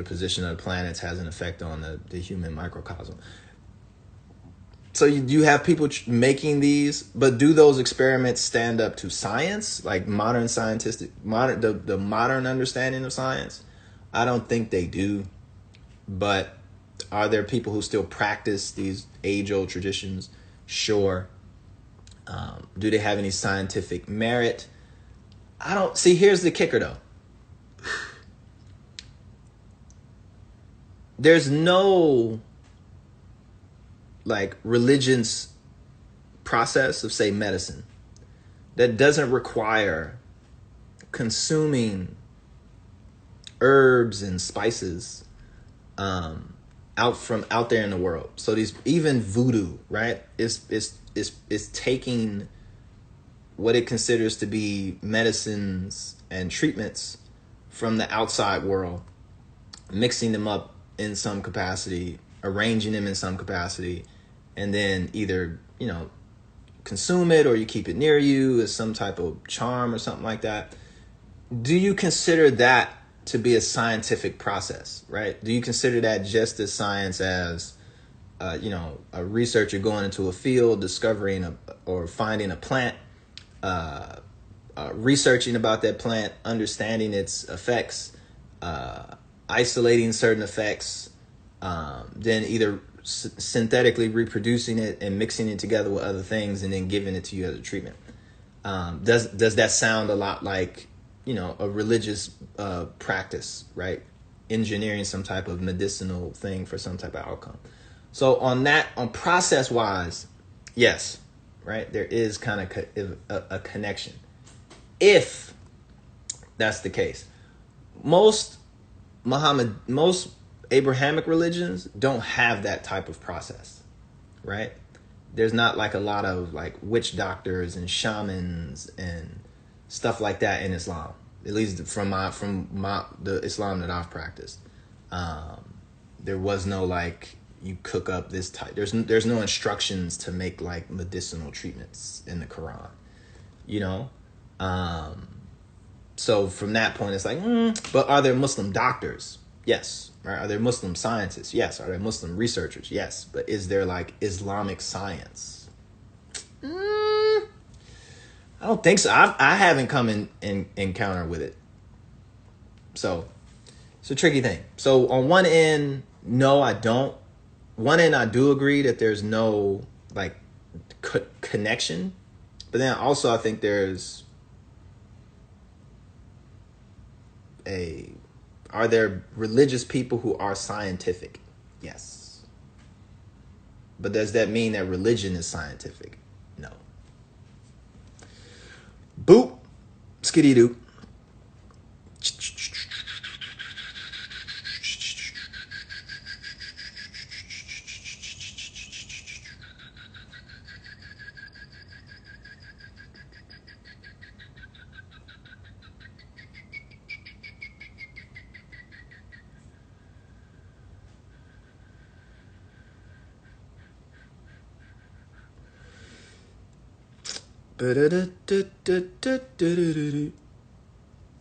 the position of the planets has an effect on the human microcosm. So you have people making these, but do those experiments stand up to science, like modern the modern understanding of science? I don't think they do. But are there people who still practice these age-old traditions? Sure. Do they have any scientific merit? I don't see. Here's the kicker, though. There's no like religion's process of, say, medicine that doesn't require consuming herbs and spices out there in the world. So these, even voodoo, right, is taking what it considers to be medicines and treatments from the outside world, mixing them up in some capacity, arranging them in some capacity, and then either, consume it or you keep it near you as some type of charm or something like that. Do you consider that to be a scientific process, right? Do you consider that just as science as, a researcher going into a field, discovering or finding a plant, researching about that plant, understanding its effects, isolating certain effects, then either synthetically reproducing it and mixing it together with other things and then giving it to you as a treatment? Does that sound a lot like, a religious practice, right? Engineering some type of medicinal thing for some type of outcome. So on process wise, yes, right? There is kind of a connection. If that's the case, most Abrahamic religions don't have that type of process, right? There's not like a lot of like witch doctors and shamans and stuff like that in Islam, at least from the Islam that I've practiced. There was no like, you cook up this type. There's no instructions to make like medicinal treatments in the Quran, So from that point, it's like, but are there Muslim doctors? Yes. Right? Are there Muslim scientists? Yes. Are there Muslim researchers? Yes. But is there like Islamic science? I don't think so. I haven't come in encounter with it. So it's a tricky thing. So on one end, no, I don't. One end, I do agree that there's no like connection. But then also I think there's are there religious people who are scientific? Yes. But does that mean that religion is scientific? No. Boop. Skitty doop.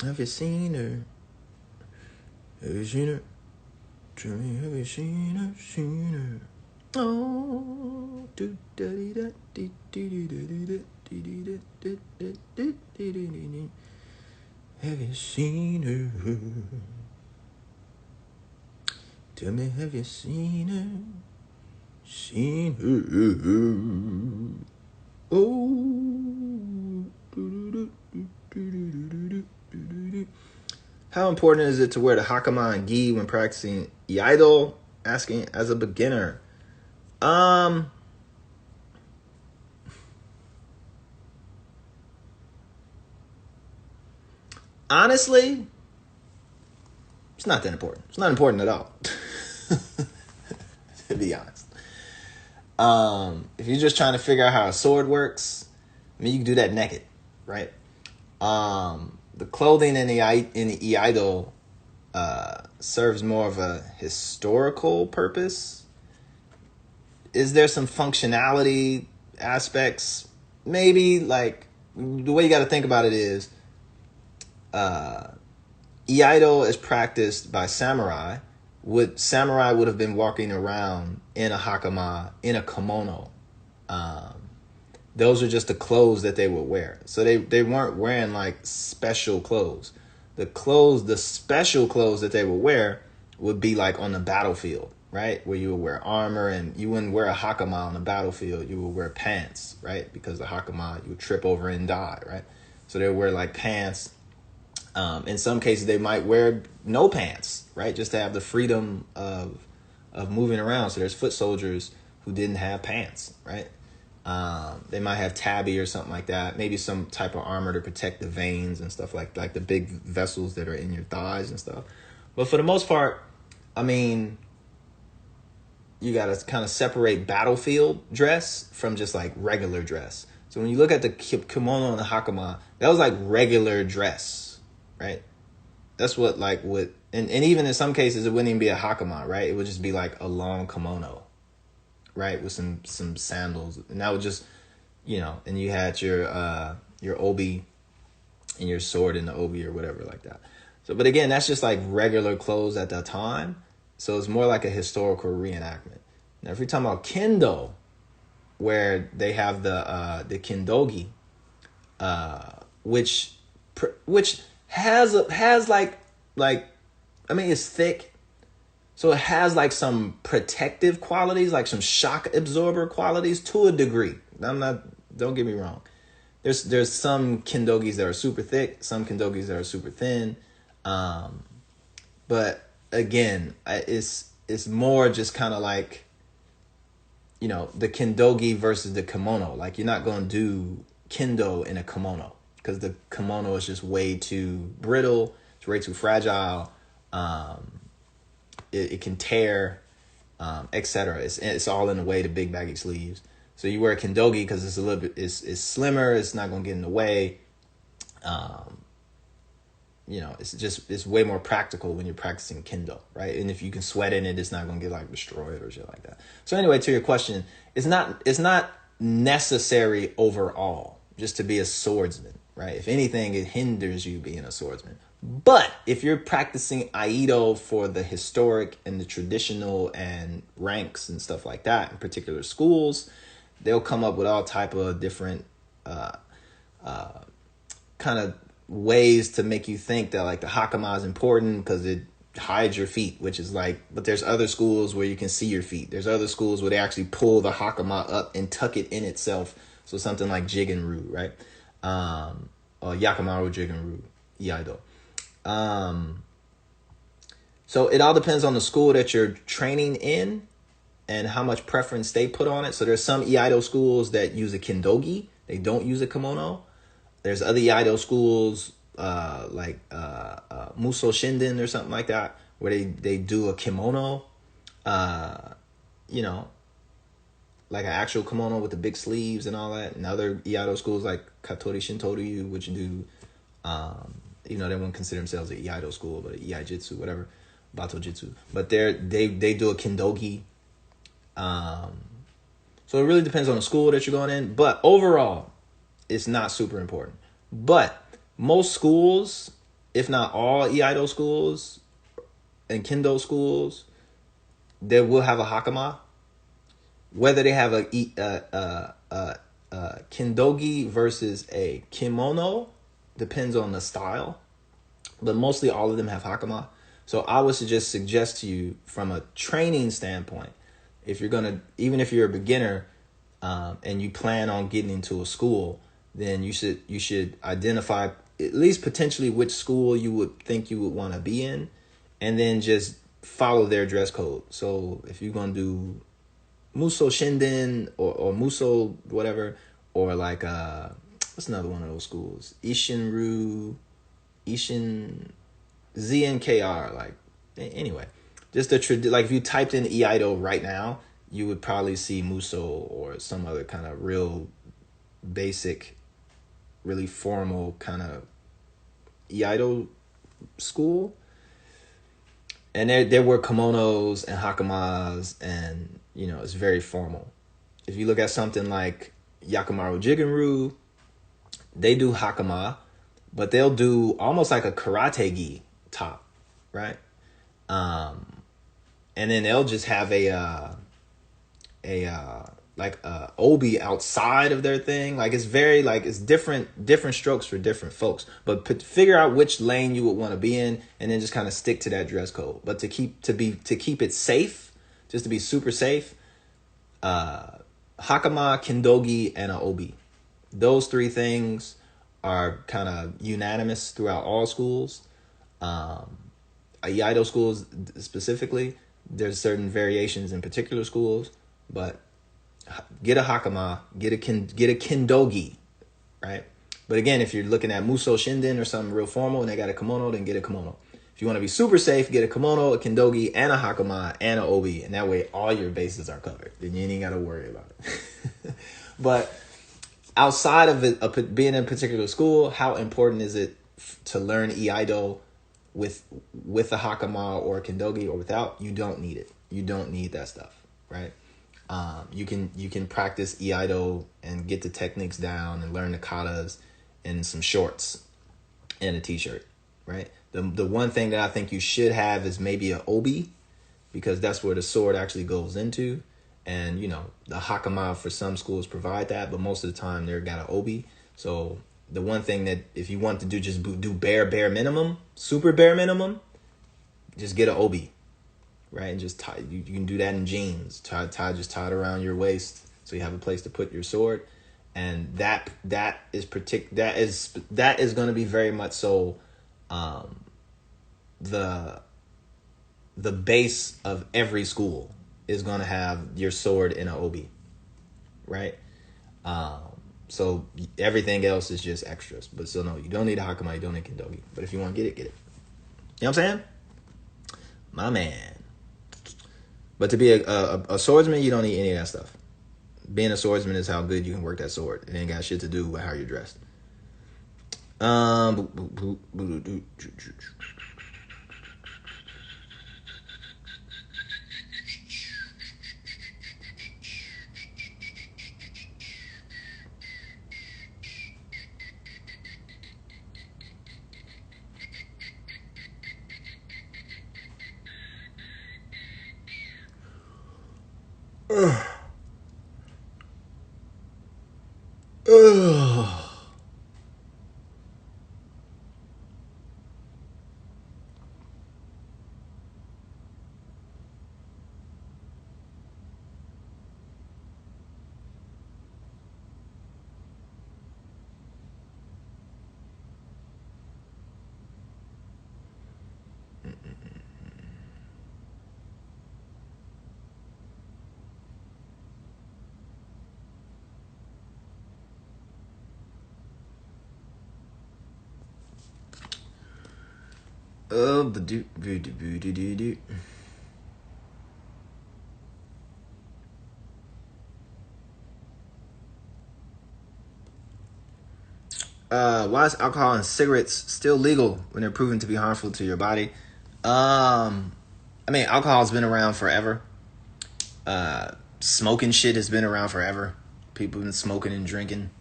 Have you seen her? Have you seen her? Tell me, have you seen her? Seen her? Oh, have you seen her? Tell me, have you seen her? Seen her? Oh. How important is it to wear the hakama and gi when practicing Iaido? Asking as a beginner. Honestly, it's not that important. It's not important at all. To be honest. If you're just trying to figure out how a sword works, I mean, you can do that naked, right? The clothing in the Iaido serves more of a historical purpose. Is there some functionality aspects? Maybe. Like, the way you got to think about it is Iaido is practiced by samurai, samurai would have been walking around in a hakama, in a kimono. Those are just the clothes that they would wear. So they weren't wearing like special clothes. The special clothes that they would wear would be like on the battlefield, right? Where you would wear armor, and you wouldn't wear a hakama on the battlefield. You would wear pants, right? Because the hakama, you would trip over and die, right? So they would wear like pants. In some cases, they might wear no pants, right? Just to have the freedom of moving around. So there's foot soldiers who didn't have pants, right? They might have tabi or something like that. Maybe some type of armor to protect the veins and stuff like the big vessels that are in your thighs and stuff. But for the most part, I mean, you got to kind of separate battlefield dress from just like regular dress. So when you look at the kimono and the hakama, that was like regular dress, right? That's what and even in some cases, it wouldn't even be a hakama, right? It would just be like a long kimono, right? With some sandals. And that would just, and you had your obi and your sword in the obi or whatever like that. So, but again, that's just like regular clothes at that time. So it's more like a historical reenactment. Now, if you're talking about kendo, where they have the kindogi, which has like I mean, it's thick, so it has like some protective qualities, like some shock absorber qualities to a degree. Don't get me wrong. There's some kindogis that are super thick, some kindogis that are super thin. But again, it's more just kind of like, the kindogi versus the kimono. Like, you're not going to do kendo in a kimono because the kimono is just way too brittle. It's way too fragile. It can tear, etc. It's all in the way, the big baggy sleeves. So you wear a kindogi because it's a little bit, it's slimmer. It's not going to get in the way. It's way more practical when you're practicing kendo, right? And if you can sweat in it, it's not going to get like destroyed or shit like that. So anyway, to your question, it's not necessary overall just to be a swordsman, right? If anything, it hinders you being a swordsman. But if you're practicing Iaido for the historic and the traditional and ranks and stuff like that in particular schools, they'll come up with all type of different kind of ways to make you think that like the hakama is important because it hides your feet, which is like, but there's other schools where you can see your feet. There's other schools where they actually pull the hakama up and tuck it in itself. So something like Jigenru, right? Or Yakamaru Jigenru, Iaido. So it all depends on the school that you're training in and how much preference they put on it. So there's some Iaido schools that use a kindogi. They don't use a kimono. There's other Iaido schools like Muso Shinden or something like that, where they do a kimono, like an actual kimono with the big sleeves and all that. And other Iaido schools like Katori Shintoryu, which do, they wouldn't consider themselves an Iaido school, but Iaijitsu, whatever, Bato Jitsu. But they do a kindogi. So it really depends on the school that you're going in. But overall, it's not super important. But most schools, if not all Iaido schools and kendo schools, they will have a hakama. Whether they have a kindogi versus a kimono depends on the style. But mostly all of them have hakama. So I would suggest to you from a training standpoint, if you're even if you're a beginner and you plan on getting into a school, then you should identify at least potentially which school you would think you would want to be in, and then just follow their dress code. So if you're going to do Muso Shinden or Muso whatever, or like what's another one of those schools? Ishin ZNKR, like anyway. Just like if you typed in Iaido right now, you would probably see Muso or some other kind of real basic, really formal kind of Iaido school. And there were kimonos and hakamas, and it's very formal. If you look at something like Yakamaru Jigenru, they do hakama, but they'll do almost like a karate gi top, right? and then they'll just have like a obi outside of their thing. Like it's very like it's different strokes for different folks. But figure out which lane you would want to be in, and then just kind of stick to that dress code. But to keep it safe, just to be super safe, hakama, kindogi, and a obi. Those three things are kind of unanimous throughout all schools. Iaido schools specifically, there's certain variations in particular schools, but get a hakama, get a kindogi, right? But again, if you're looking at muso shinden or something real formal and they got a kimono, then get a kimono. If you want to be super safe, get a kimono, a kindogi, and a hakama, and an obi, and that way all your bases are covered. Then you ain't got to worry about it. But outside of it, being in a particular school, how important is it to learn Iaido with a hakama or a kindogi or without? You don't need it. You don't need that stuff, right? You can practice Iaido and get the techniques down and learn the katas in some shorts and a t-shirt, right? The one thing that I think you should have is maybe an obi, because that's where the sword actually goes into. And, the hakama for some schools provide that, but most of the time they've got an obi. So the one thing that if you want to do, just do bare minimum, super bare minimum, just get an obi, right? And just tie. You can do that in jeans. Tie it around your waist so you have a place to put your sword. And that is going to be very much so the base of every school is going to have your sword in an obi, right? So everything else is just extras. But still, no, you don't need a hakama, you don't need kindogi. But if you want to get it, get it. You know what I'm saying? My man. But to be a swordsman, you don't need any of that stuff. Being a swordsman is how good you can work that sword. It ain't got shit to do with how you're dressed. Why is alcohol and cigarettes still legal when they're proven to be harmful to your body? Alcohol's been around forever. Smoking shit has been around forever. People have been smoking and drinking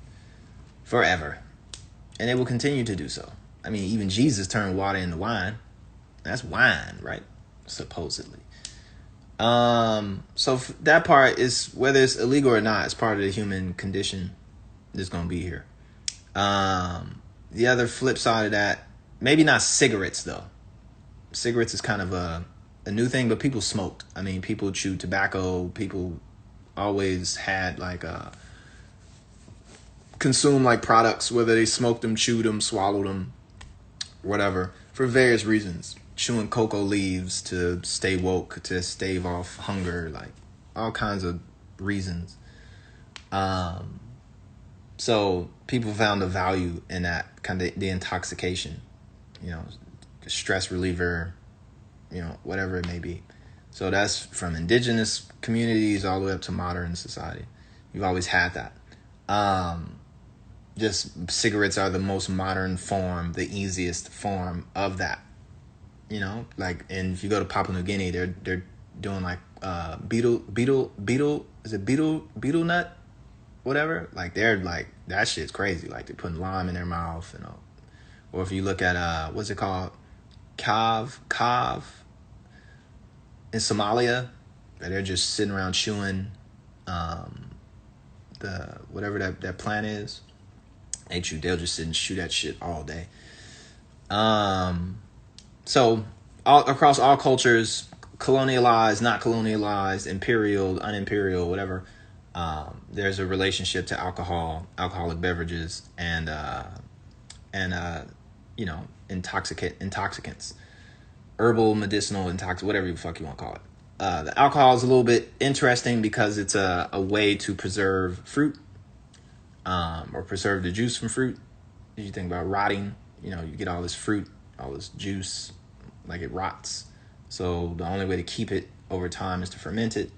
forever. And they will continue to do so. Even Jesus turned water into wine. That's wine, right? Supposedly. So that part is, whether it's illegal or not, it's part of the human condition that's going to be here. The other flip side of that, maybe not cigarettes though. Cigarettes is kind of a new thing, but people smoked. People chewed tobacco. People always had consume products, whether they smoked them, chewed them, swallowed them, whatever, for various reasons. Chewing cocoa leaves to stay woke, to stave off hunger, all kinds of reasons. So people found the value in that, kind of the intoxication, stress reliever, whatever it may be. So that's from indigenous communities all the way up to modern society. You've always had that. Just cigarettes are the most modern form, the easiest form of that. And if you go to Papua New Guinea, they're doing beetle nut, whatever. They're that shit's crazy. They're putting lime in their mouth, or if you look at what's it called, kav, in Somalia, they're just sitting around chewing the whatever that plant is. They'll just sit and chew that shit all day. So across all cultures, colonialized, not colonialized, imperial, unimperial, whatever, there's a relationship to alcoholic beverages, and intoxicants, herbal, medicinal, whatever the fuck you want to call it. The alcohol is a little bit interesting because it's a way to preserve fruit, or preserve the juice from fruit. If you think about rotting, you get all this fruit, all this juice, like it rots. So the only way to keep it over time is to ferment it.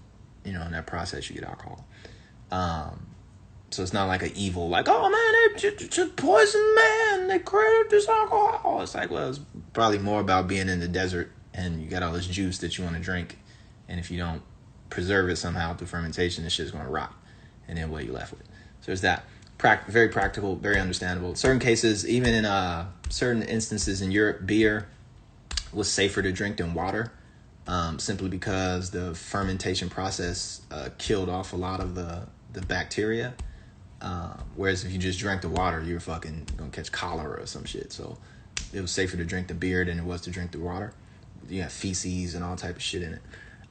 In that process you get alcohol. So it's not like an evil, like, oh man, they just poison man, they created this alcohol. It's like, well, it's probably more about being in the desert and you got all this juice that you want to drink, and if you don't preserve it somehow through fermentation, this shit's going to rot, and then what are you left with? So there's that. Very practical, very understandable. In certain cases, even in certain instances in Europe, beer was safer to drink than water, simply because the fermentation process killed off a lot of the bacteria. Whereas if you just drank the water, you're fucking gonna catch cholera or some shit. So it was safer to drink the beer than it was to drink the water. You have feces and all type of shit in it.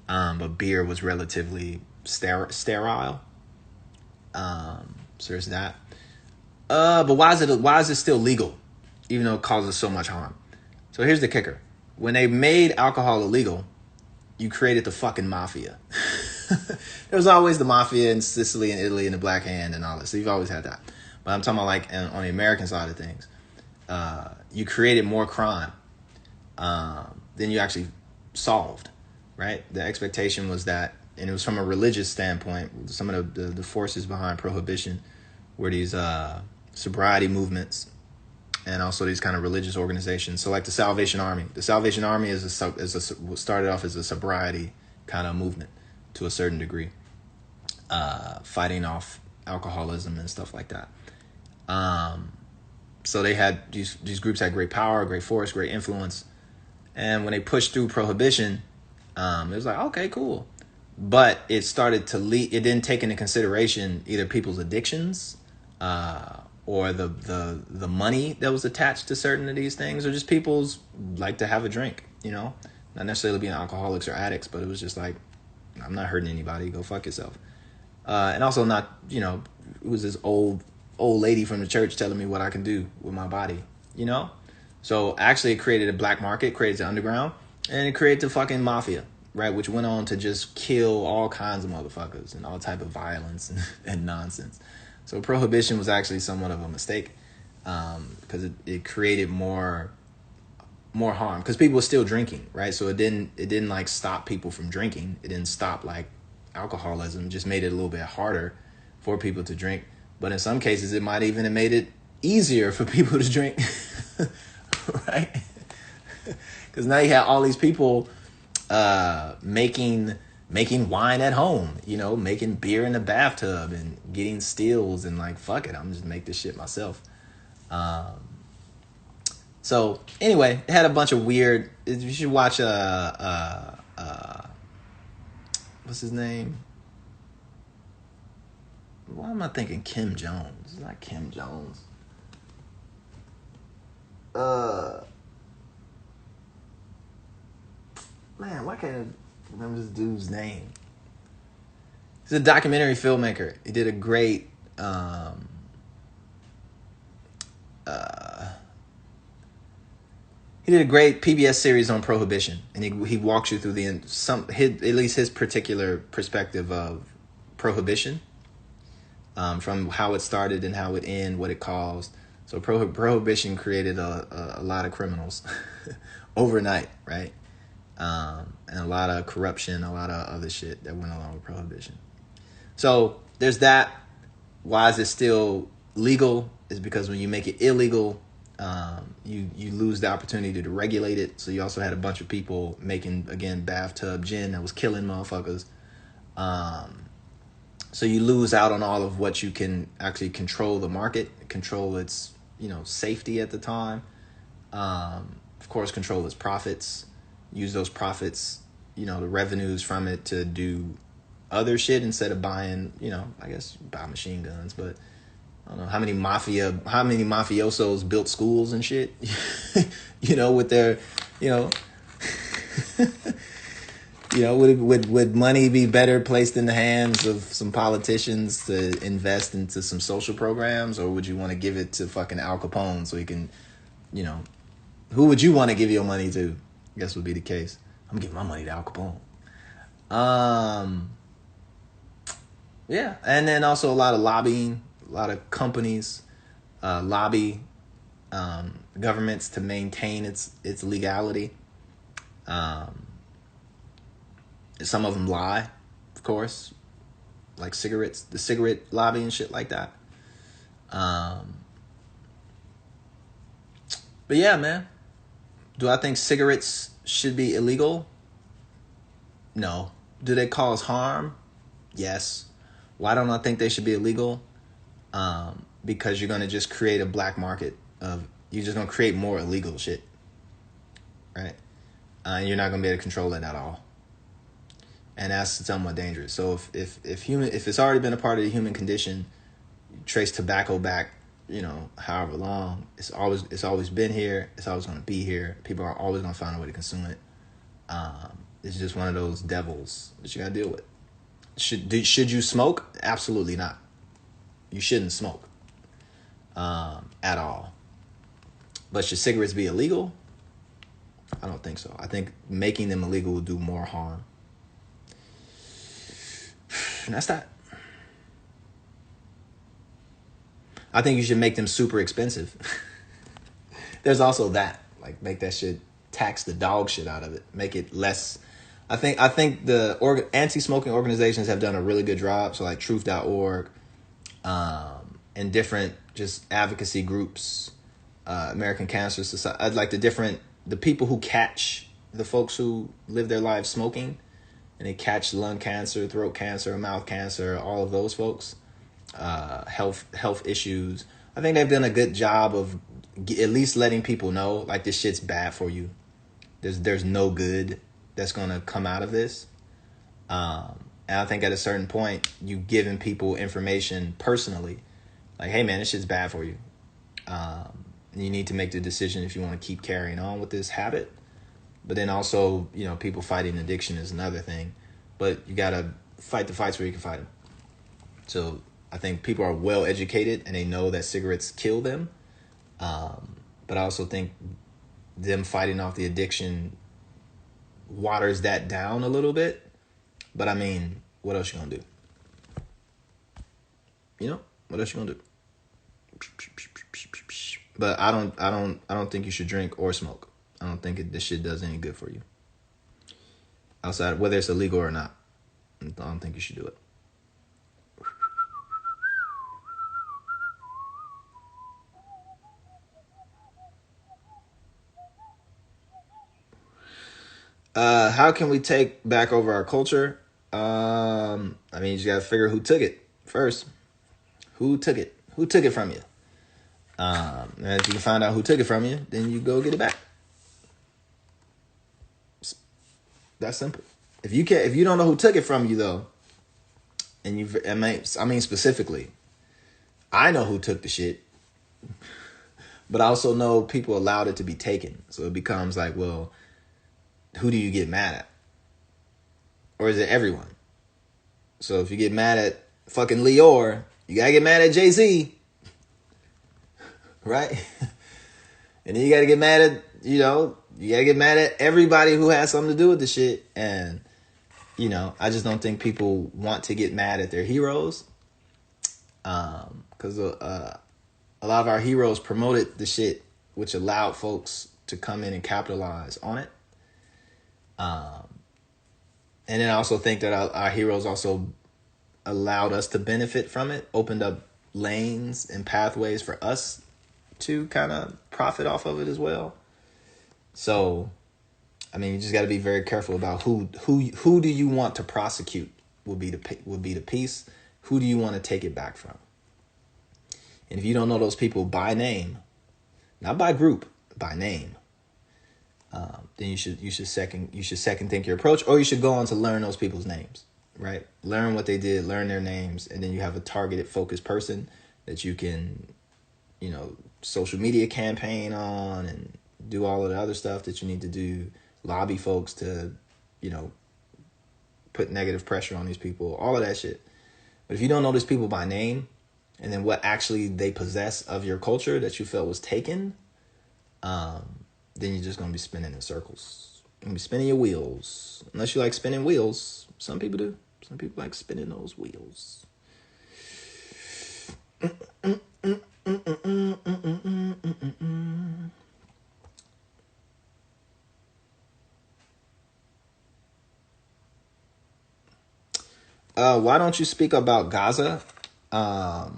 But beer was relatively sterile. So there's that. But why is it still legal, even though it causes so much harm? So here's the kicker. When they made alcohol illegal, you created the fucking mafia. There was always the mafia in Sicily and Italy and the Black Hand and all this. So you've always had that. But I'm talking about like on the American side of things. You created more crime than you actually solved, right? The expectation was that, and it was from a religious standpoint, some of the forces behind prohibition were these sobriety movements and also these kind of religious organizations. So like the Salvation Army. The Salvation Army started off as a sobriety kind of movement to a certain degree, fighting off alcoholism and stuff like that. So they had these groups had great power, great force, great influence. And when they pushed through prohibition, it was like, okay, cool. But it started to lead. It didn't take into consideration either people's addictions, or the money that was attached to certain of these things, or just people's like to have a drink. Not necessarily being alcoholics or addicts, but it was just like, I'm not hurting anybody. Go fuck yourself. And also not, it was this old lady from the church telling me what I can do with my body. So actually, it created a black market, created the underground, and it created the fucking mafia. Right, which went on to just kill all kinds of motherfuckers and all type of violence and nonsense. So prohibition was actually somewhat of a mistake, because it created more harm, because people were still drinking, right? So it didn't like stop people from drinking. It didn't stop like alcoholism. It just made it a little bit harder for people to drink. But in some cases, it might even have made it easier for people to drink, right? Because now you have all these people making wine at home, making beer in the bathtub and getting stills and like, fuck it, I'm just make this shit myself. So anyway, it had a bunch of weird. You should watch what's his name? Why am I thinking Kim Jones? It's not Kim Jones. Man, why can't I remember this dude's name? He's a documentary filmmaker. He did a great PBS series on prohibition, and he walks you through at least his particular perspective of prohibition, from how it started and how it ended, what it caused. So prohibition created a lot of criminals overnight, right? And a lot of corruption, a lot of other shit that went along with prohibition. So there's that. Why is it still legal? Is because when you make it illegal, you lose the opportunity to regulate it. So you also had a bunch of people making, again, bathtub gin that was killing motherfuckers. So you lose out on all of what you can actually control the market, control its, safety at the time. Of course, control its profits. Use those profits, the revenues from it to do other shit instead of buying, I guess buy machine guns, but I don't know how many mafiosos built schools and shit, with their, would money be better placed in the hands of some politicians to invest into some social programs, or would you want to give it to fucking Al Capone so he can, who would you want to give your money to? I guess would be the case. I'm giving my money to Al Capone. Yeah, and then also a lot of lobbying, a lot of companies lobby governments to maintain its legality. Some of them lie, of course, like cigarettes, the cigarette lobby and shit like that. But yeah, man. Do I think cigarettes should be illegal? No. Do they cause harm? Yes. Why don't I think they should be illegal? Because you're going to just create a black market you're just going to create more illegal shit. Right? And you're not going to be able to control it at all. And that's somewhat dangerous. So if it's already been a part of the human condition, trace tobacco back, however long, it's always been here. It's always going to be here. People are always going to find a way to consume it. It's just one of those devils that you got to deal with. Should you smoke? Absolutely not. You shouldn't smoke at all. But should cigarettes be illegal? I don't think so. I think making them illegal will do more harm. And that's that. I think you should make them super expensive. There's also that. Like, make that shit, tax the dog shit out of it. Make it less. I think the anti-smoking organizations have done a really good job. So like truth.org, and different just advocacy groups, American Cancer Society, like the people who catch the folks who live their lives smoking, and they catch lung cancer, throat cancer, mouth cancer, all of those folks, health issues. I think they've done a good job of at least letting people know, like, this shit's bad for you. There's no good that's going to come out of this. And I think at a certain point, you giving people information personally, like, hey man, this shit's bad for you. You need to make the decision if you want to keep carrying on with this habit. But then also, people fighting addiction is another thing. But you got to fight the fights where you can fight them. So I think people are well educated and they know that cigarettes kill them. But I also think them fighting off the addiction waters that down a little bit. But I mean, what else you gonna do? What else you gonna do? But I don't think you should drink or smoke. I don't think this shit does any good for you. Outside, whether it's illegal or not, I don't think you should do it. How can we take back over our culture? You just gotta figure who took it first. Who took it? Who took it from you? And if you can find out who took it from you, then you go get it back. That's simple. If you don't know who took it from you though, and specifically, I know who took the shit, but I also know people allowed it to be taken. So it becomes like, well, who do you get mad at? Or is it everyone? So if you get mad at fucking Lior, you gotta get mad at Jay-Z. Right? And then you gotta get mad at, you gotta get mad at everybody who has something to do with the shit. And, I just don't think people want to get mad at their heroes. Because a lot of our heroes promoted the shit, which allowed folks to come in and capitalize on it. And then I also think that our heroes also allowed us to benefit from it, opened up lanes and pathways for us to kind of profit off of it as well. So, you just got to be very careful about who do you want to prosecute would be the piece. Who do you want to take it back from? And if you don't know those people by name, not by group, by name, then you should second think your approach, or you should go on to learn those people's names, right? Learn what they did, learn their names, and then you have a targeted, focused person that you can, social media campaign on and do all of the other stuff that you need to do, lobby folks to, put negative pressure on these people, all of that shit. But if you don't know these people by name, and then what actually they possess of your culture that you felt was taken, then you're just going to be spinning in circles. You're going to be spinning your wheels. Unless you like spinning wheels. Some people do. Some people like spinning those wheels. Why don't you speak about Gaza? I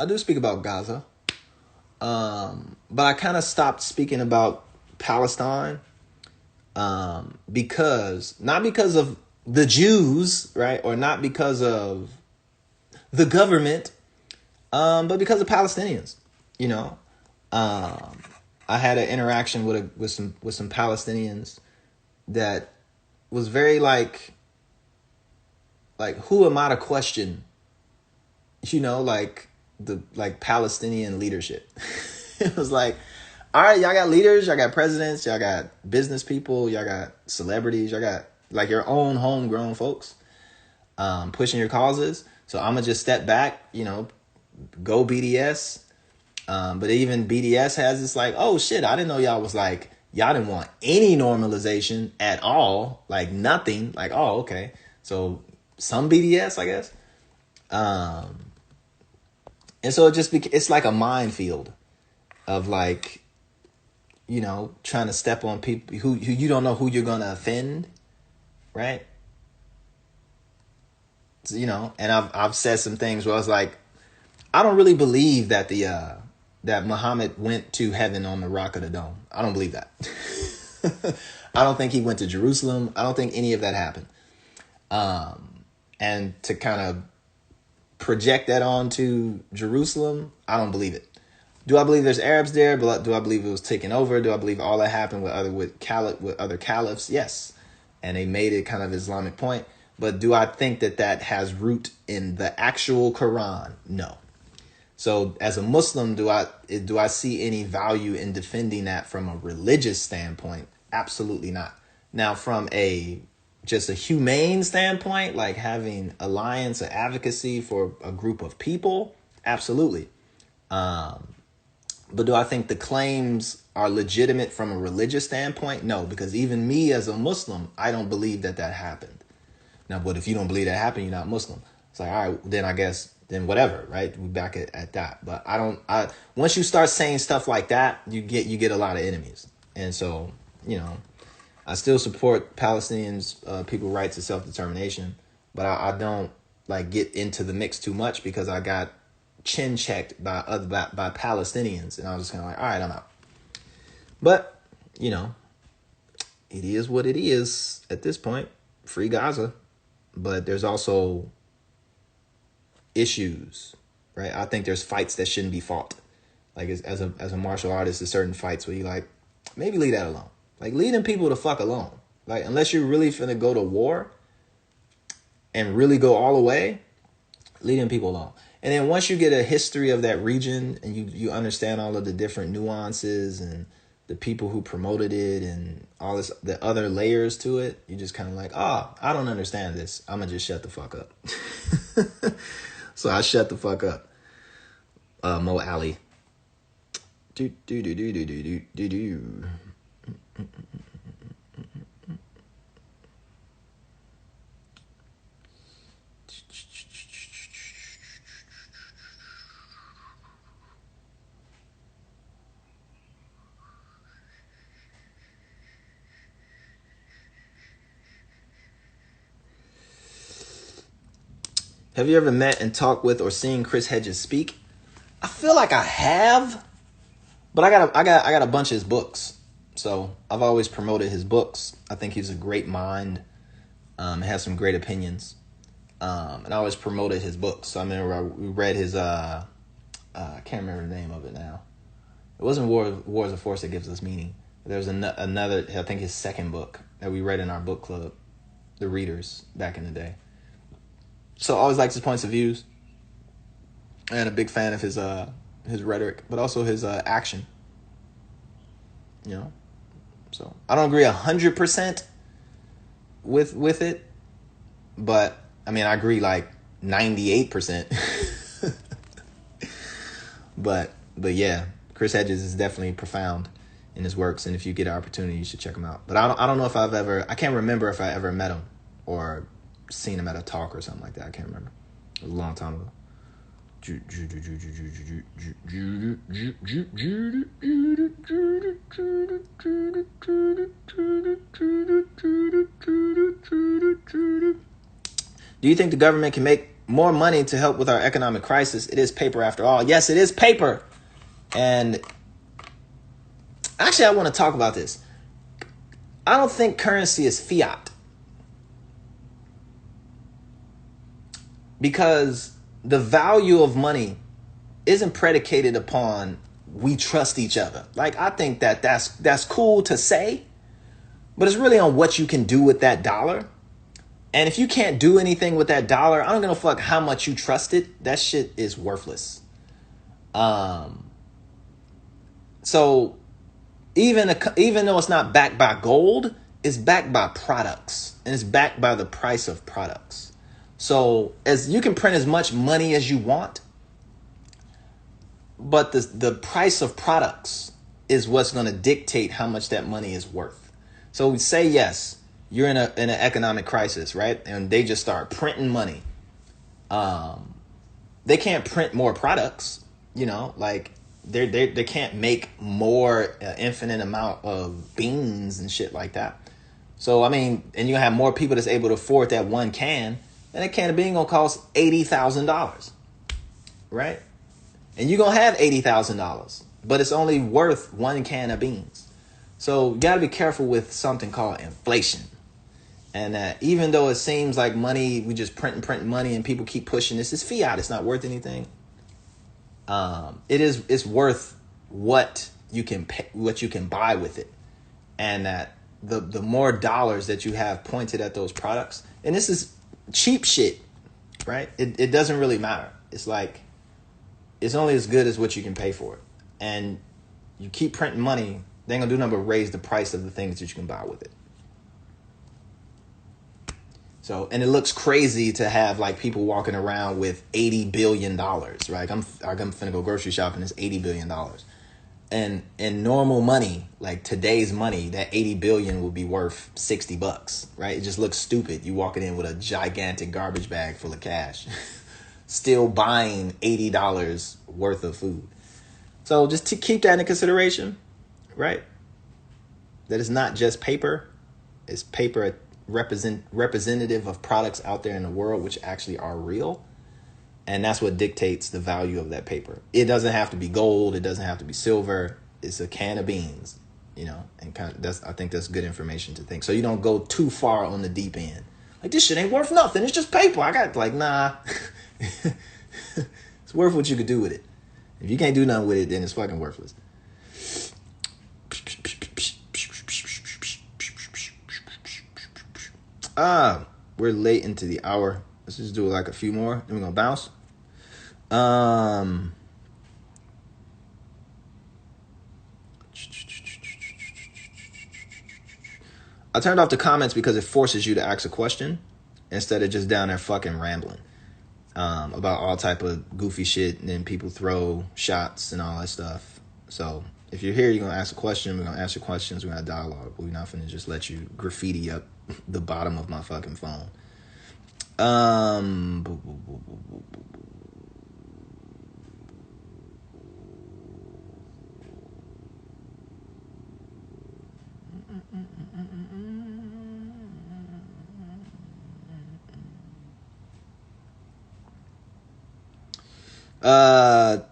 do speak about Gaza. But I kind of stopped speaking about Palestine not because of the Jews, right? Or not because of the government, but because of Palestinians. I had an interaction with some Palestinians that was very like who am I to question? The Palestinian leadership. It was like, all right, y'all got leaders, y'all got presidents, y'all got business people, y'all got celebrities, y'all got like your own homegrown folks pushing your causes. So I'm gonna just step back, go BDS. But even BDS has this like, oh shit, I didn't know y'all was like, y'all didn't want any normalization at all, like nothing, like, oh, okay. So some BDS, I guess. And so it's like a minefield of like, trying to step on people who you don't know who you're going to offend. Right. So, and I've said some things where I was like, I don't really believe that that Muhammad went to heaven on the Rock of the Dome. I don't believe that. I don't think he went to Jerusalem. I don't think any of that happened. And to kind of project that onto Jerusalem, I don't believe it. Do I believe there's Arabs there? But do I believe it was taken over? Do I believe all that happened with other caliphs? Yes. And they made it kind of Islamic point. But do I think that has root in the actual Quran? No. So as a Muslim, do I see any value in defending that from a religious standpoint? Absolutely not. Now, from just a humane standpoint, like having alliance or advocacy for a group of people, absolutely. But do I think the claims are legitimate from a religious standpoint? No, because even me as a Muslim, I don't believe that happened. Now, but if you don't believe that happened, you're not Muslim. It's like, all right, then I guess, then whatever, right? We're back at that. But once you start saying stuff like that, you get a lot of enemies. And so, I still support Palestinians, people's rights to self-determination, but I don't like get into the mix too much because I got chin checked by Palestinians, and I was just kind of like, all right, I'm out. But it is what it is at this point. Free Gaza, but there's also issues, right? I think there's fights that shouldn't be fought. Like as a martial artist, there's certain fights where you like maybe leave that alone. Like, leave them people the fuck alone. Like, unless you're really finna go to war and really go all the way, leave them people alone. And then once you get a history of that region and you understand all of the different nuances and the people who promoted it and all this, the other layers to it, you just kind of like, I don't understand this. I'm going to just shut the fuck up. So I shut the fuck up. Mo Ali. Do. Have you ever met and talked with or seen Chris Hedges speak? I feel like I have, but I got a bunch of his books. So I've always promoted his books. I think he's a great mind. Has some great opinions. And I always promoted his books. So I remember we read his, I can't remember the name of it now. It wasn't War is a Force That Gives Us Meaning. There's another, I think his second book that we read in our book club, the readers back in the day. So I always liked his points of views, and a big fan of his rhetoric, but also his action. You know, so I don't agree 100% with it, but I mean I agree like 98%. but yeah, Chris Hedges is definitely profound in his works, and if you get an opportunity, you should check him out. But I don't know if I can't remember if I ever met him or seen him at a talk or something like that. I can't remember. It was a long time ago. Do you think the government can make more money to help with our economic crisis? It is paper after all. Yes, it is paper. And actually, I want to talk about this. I don't think currency is fiat. Because the value of money isn't predicated upon we trust each other. Like, I think that's cool to say, but it's really on what you can do with that dollar. And if you can't do anything with that dollar, I don't give a fuck how much you trust it. That shit is worthless. So even though it's not backed by gold, it's backed by products, and it's backed by the price of products. So as you can print as much money as you want, but the price of products is what's going to dictate how much that money is worth. So we say, yes, you're in an economic crisis, right? And they just start printing money. They can't print more products, you know, like they can't make more infinite amount of beans and shit like that. So, I mean, and you have more people that's able to afford that one can, and that can of bean gonna cost $80,000, right? And you're gonna have $80,000, but it's only worth one can of beans. So you gotta be careful with something called inflation. And even though it seems like money, we just print money and people keep pushing this, it's fiat, it's not worth anything. It's worth what you can pay, what you can buy with it. And that the more dollars that you have pointed at those products, and this is cheap shit, right? It doesn't really matter. It's like, it's only as good as what you can pay for it. And you keep printing money, they ain't gonna do nothing but raise the price of the things that you can buy with it. So, and it looks crazy to have like people walking around with $80 billion, right? I'm finna go grocery shopping, it's $80 billion. And in normal money, like today's money, that 80 billion will be worth $60, right? It just looks stupid. You walking in with a gigantic garbage bag full of cash, still buying $80 worth of food. So just to keep that in consideration, right? That it's not just paper. It's paper representative of products out there in the world which actually are real. And that's what dictates the value of that paper. It doesn't have to be gold. It doesn't have to be silver. It's a can of beans, you know, and I think that's good information to think. So you don't go too far on the deep end. Like, this shit ain't worth nothing. It's just paper. I got like, nah, it's worth what you could do with it. If you can't do nothing with it, then it's fucking worthless. We're late into the hour. Let's just do like a few more. Then we're gonna bounce. I turned off the comments because it forces you to ask a question instead of just down there fucking rambling about all type of goofy shit, and then people throw shots and all that stuff. So if you're here, you're gonna ask a question. We're gonna answer questions. We're gonna dialogue. But we're not gonna just let you graffiti up the bottom of my fucking phone.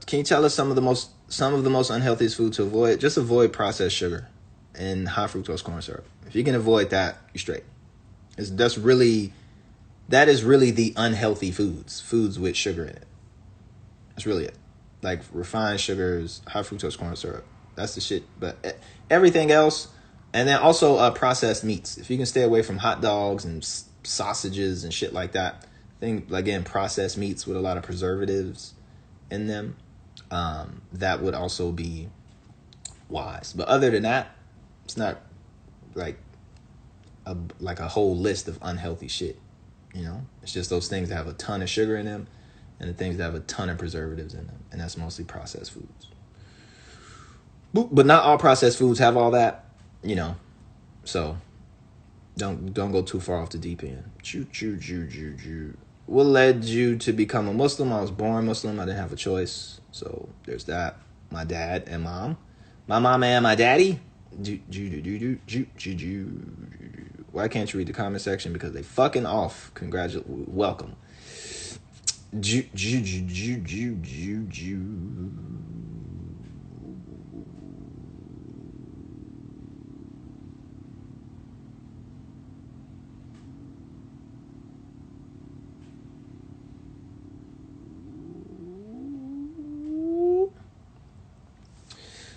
Can you tell us some of the most unhealthiest food to avoid? Just avoid processed sugar and high fructose corn syrup. If you can avoid that, you're straight. That is really the unhealthy foods with sugar in it. That's really it. Like refined sugars, high fructose corn syrup. That's the shit. But everything else, and then also processed meats. If you can stay away from hot dogs and sausages and shit like that, I think again processed meats with a lot of preservatives in them, that would also be wise. But other than that, it's not like a whole list of unhealthy shit. You know, it's just those things that have a ton of sugar in them, and the things that have a ton of preservatives in them, and that's mostly processed foods. But not all processed foods have all that, you know. So don't go too far off the deep end. What led you to become a Muslim? I was born Muslim. I didn't have a choice. So there's that. My dad and mom. My mama and my daddy. Why can't you read the comment section? Because they fucking off. Welcome.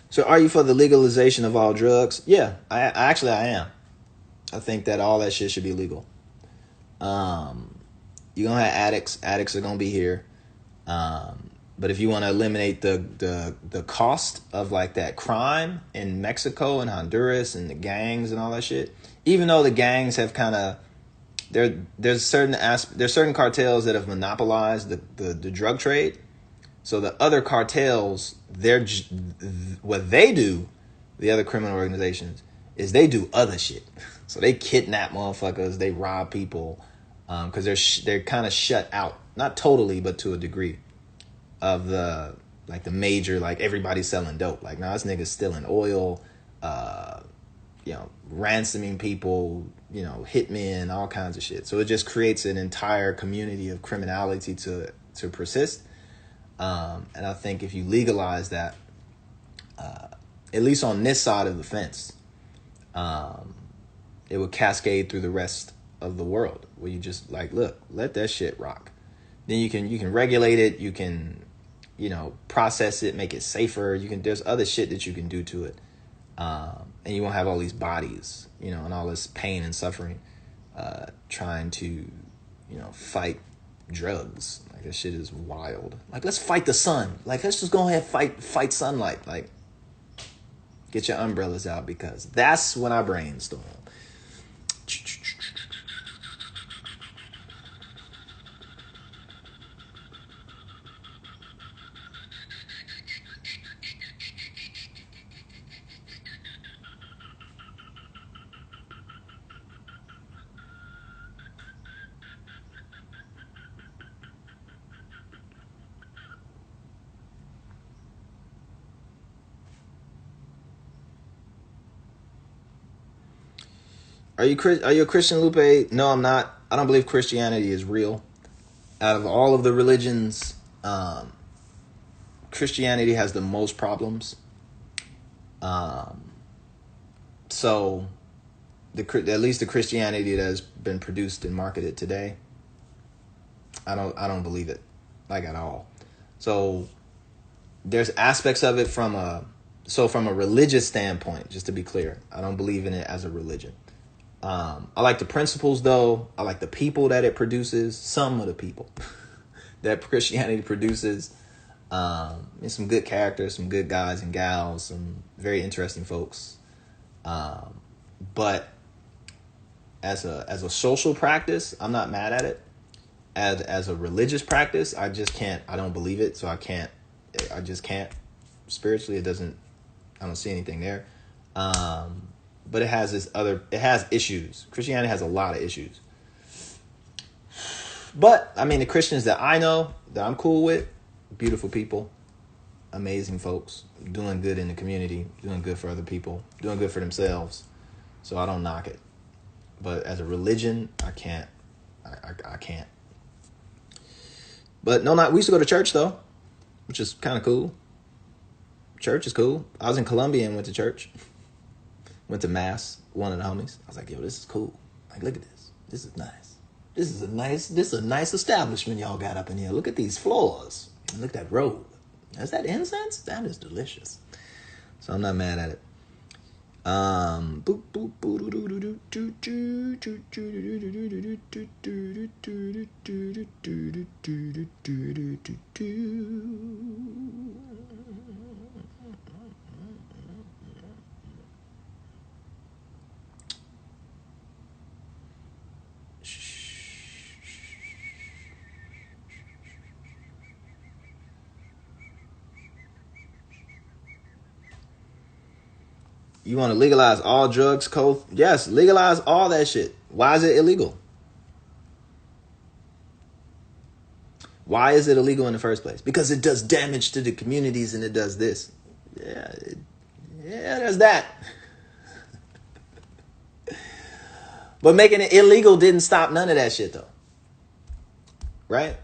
So are you for the legalization of all drugs? Yeah, I am. I think that all that shit should be legal. You're gonna have addicts. Addicts are gonna be here. But if you want to eliminate the cost of like that crime in Mexico and Honduras and the gangs and all that shit, even though the gangs have kind of there's certain cartels that have monopolized the drug trade. So the other cartels, what they do, the other criminal organizations, is they do other shit. So they kidnap motherfuckers, they rob people, because they're kind of shut out, not totally, but to a degree, of the major, like everybody's selling dope. Like now this nigga's stealing oil, ransoming people, hitmen, all kinds of shit. So it just creates an entire community of criminality to persist. And I think if you legalize that, at least on this side of the fence, it would cascade through the rest of the world, where you just look, let that shit rock. Then you can regulate it, you can, process it, make it safer. There's other shit that you can do to it. And you won't have all these bodies, and all this pain and suffering, trying to, fight drugs. Like that shit is wild. Like, let's fight the sun. Like, let's just go ahead and fight sunlight. Like, get your umbrellas out, because that's when I brainstorm. Are you a Christian, Lupe? No, I'm not. I don't believe Christianity is real. Out of all of the religions, Christianity has the most problems. So, at least the Christianity that has been produced and marketed today, I don't believe it, at all. So, there's aspects of it from a religious standpoint. Just to be clear, I don't believe in it as a religion. I like the principles, though. I like the people that it produces. Some of the people that Christianity produces. And some good characters, some good guys and gals, some very interesting folks. But as a social practice, I'm not mad at it. As a religious practice, I just can't. I don't believe it, so I can't. I just can't. Spiritually, I don't see anything there. But it has issues. Christianity has a lot of issues. But, the Christians that I know, that I'm cool with, beautiful people, amazing folks, doing good in the community, doing good for other people, doing good for themselves. So I don't knock it. But as a religion, I can't. I can't. But we used to go to church, though, which is kind of cool. Church is cool. I was in Colombia and went to church. Went to mass, one of the homies. I was like, yo, this is cool. Like, look at this. This is nice. This is a nice establishment y'all got up in here. Look at these floors. And look at that robe. Is that incense? That is delicious. So I'm not mad at it. You want to legalize all drugs, coke? Yes, legalize all that shit. Why is it illegal? Why is it illegal in the first place? Because it does damage to the communities and it does this. Yeah, there's that. But making it illegal didn't stop none of that shit, though. Right?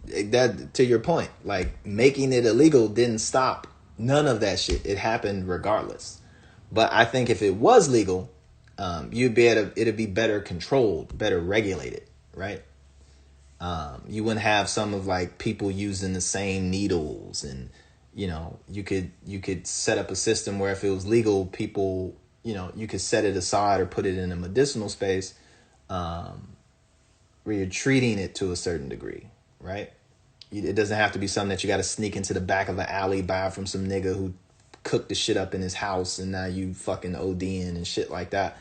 That, to your point, like making it illegal didn't stop none of that shit. It happened regardless. But I think if it was legal, you'd be it'd be better controlled, better regulated, right? You wouldn't have some of like people using the same needles, and you could set up a system where if it was legal, people, you could set it aside or put it in a medicinal space, where you're treating it to a certain degree, right? It doesn't have to be something that you got to sneak into the back of an alley, buy from some nigga who cooked the shit up in his house, and now you fucking ODing and shit like that.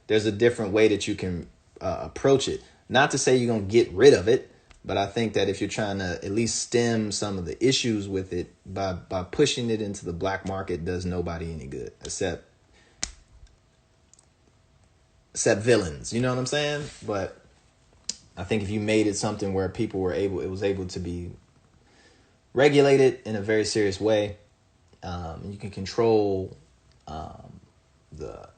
There's a different way that you can approach it. Not to say you're going to get rid of it, but I think that if you're trying to at least stem some of the issues with it by pushing it into the black market, does nobody any good except villains. You know what I'm saying? But I think if you made it something where people were it was able to be regulated in a very serious way, you can control the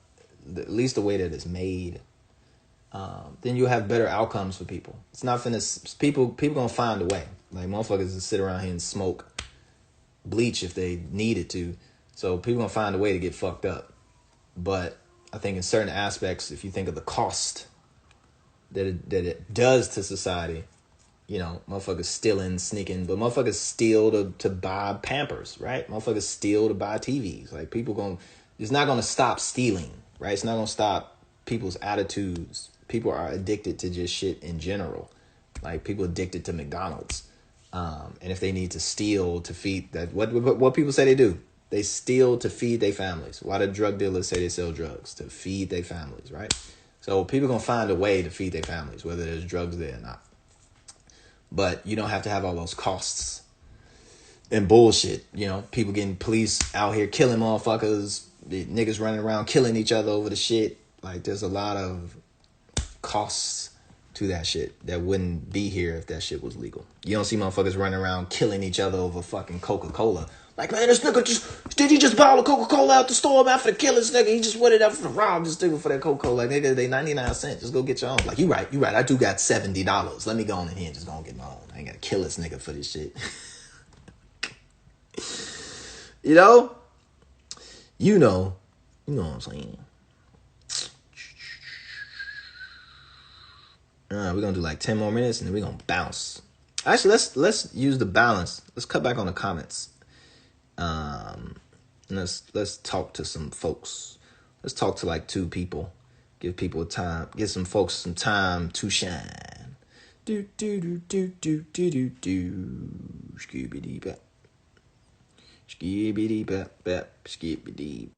at least the way that it's made, then you'll have better outcomes for people. It's not finna, people gonna find a way. Like motherfuckers just sit around here and smoke bleach if they needed to. So people gonna find a way to get fucked up. But I think in certain aspects, if you think of the cost that it does to society, motherfuckers stealing, sneaking, but motherfuckers steal to buy Pampers, right? Motherfuckers steal to buy TVs. Like it's not gonna stop stealing, right? It's not gonna stop people's attitudes. People are addicted to just shit in general. Like people addicted to McDonald's. And if they need to steal to feed that, what people say they do, they steal to feed their families. Why do drug dealers say they sell drugs? To feed their families, right? So people gonna find a way to feed their families, whether there's drugs there or not. But you don't have to have all those costs and bullshit. People getting police out here killing motherfuckers, the niggas running around killing each other over the shit. Like there's a lot of costs to that shit that wouldn't be here if that shit was legal. You don't see motherfuckers running around killing each other over fucking Coca-Cola. Like, man, this nigga did he just bottle Coca-Cola out the store? I'm after to kill this nigga. He just went it up for the rob this nigga for that Coca-Cola. Like, nigga, they 99 cents. Just go get your own. Like, you right. I do got $70. Let me go on in here and just go and get my own. I ain't gotta kill this nigga for this shit. You know what I'm saying. We're gonna do like 10 more minutes and then we're gonna bounce. Actually, let's use the balance. Let's cut back on the comments. Let's talk to some folks. Let's talk to like 2 people. Give people time. Give some folks some time to shine. Do do do do do do do do. Skibidi bap. Skibidi bap bap. Skibidi.